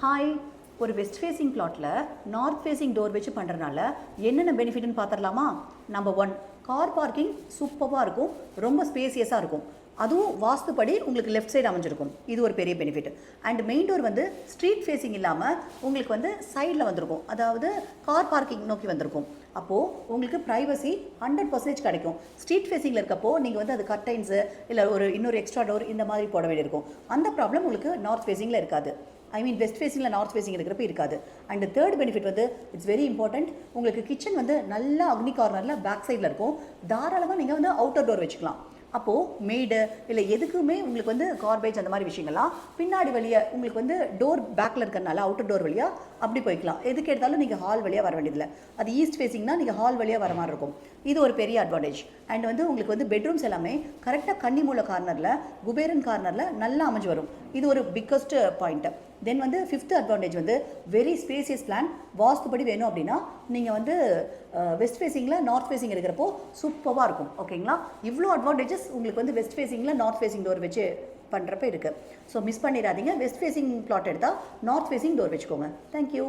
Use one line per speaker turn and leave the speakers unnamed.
Hi, ஒரு west facing பிளாட்டில் north facing door வச்சு பண்ணுறதுனால என்னென்ன பெனிஃபிட்னு பார்த்துடலாமா? நம்பர் 1, கார் பார்க்கிங் சூப்பராக இருக்கும், ரொம்ப ஸ்பேசியஸாக இருக்கும். அதுவும் வாஸ்துப்படி உங்களுக்கு லெஃப்ட் சைடு அமைஞ்சிருக்கும். இது ஒரு பெரிய பெனிஃபிட். அண்ட் மெயின் டோர் வந்து ஸ்ட்ரீட் ஃபேஸிங் இல்லாமல் உங்களுக்கு வந்து சைடில் வந்திருக்கும், அதாவது கார் பார்க்கிங் நோக்கி வந்திருக்கும். அப்போது உங்களுக்கு ப்ரைவசி 100% கிடைக்கும். ஸ்ட்ரீட் ஃபேஸிங்கில் இருக்கப்போ நீங்கள் வந்து அது கர்டைன்ஸு இல்லை இன்னொரு எக்ஸ்ட்ரா டோர் இந்த மாதிரி போட வேண்டியிருக்கும். அந்த ப்ராப்ளம் உங்களுக்கு நார்த் ஃபேஸிங்கில் இருக்காது. வெஸ்ட் ஃபேஸிங்கில் நார்த் ஃபேஸிங் இருக்கிறப்ப இருக்காது. அண்ட் தேர்ட் பெனிஃபிட் வந்து இட்ஸ் வெரி இம்பார்ட்டண்ட். உங்களுக்கு கிச்சன் வந்து நல்லா அக்னி கார்னரில் பேக் சைடில் இருக்கும். தாராளமாக நீங்கள் வந்து அவுட்டர் டோர் வச்சுக்கலாம். அப்போது மெய்டு இல்லை எதுக்குமே உங்களுக்கு வந்து கார்பேஜ் அந்த மாதிரி விஷயங்கள்லாம் பின்னாடி வழியாக உங்களுக்கு வந்து டோர் பேக்கில் இருக்கிறனால அவுட்டர் டோர் வழியாக அப்படி போய்க்கலாம். எதுக்கு எடுத்தாலும் நீங்கள் ஹால் வழியாக வர வேண்டியதில்லை. அது ஈஸ்ட் ஃபேஸிங்னா நீங்கள் ஹால் வழியாக வர மாதிரி இருக்கும். இது ஒரு பெரிய அட்வான்டேஜ். அண்ட் வந்து உங்களுக்கு வந்து பெட்ரூம்ஸ் எல்லாமே கரெக்டாக கன்னிமூல கார்னரில் குபேரன் கார்னரில் நல்லா அமைஞ்சு வரும். இது ஒரு பிக்கஸ்ட் பாயிண்ட். தென் வந்து 5th அட்வான்டேஜ் வந்து வெரி ஸ்பேசியஸ் பிளான். வாஸ்துப்படி வேணும் அப்படின்னா நீங்கள் வந்து வெஸ்ட் ஃபேஸிங்கில் நார்த் ஃபேஸிங் இருக்கிறப்போ சூப்பராக இருக்கும். ஓகேங்களா? இவ்வளோ அட்வான்டேஜஸ் உங்களுக்கு வந்து வெஸ்ட் ஃபேஸிங்கில் நார்த் ஃபேஸிங் டோர் வச்சு பண்ணுறப்ப இருக்குது. ஸோ மிஸ் பண்ணிடாதீங்க. வெஸ்ட் ஃபேஸிங் பிளாட் எடுத்தால் நார்த் ஃபேஸிங் டோர் வச்சுக்கோங்க. தேங்க்யூ.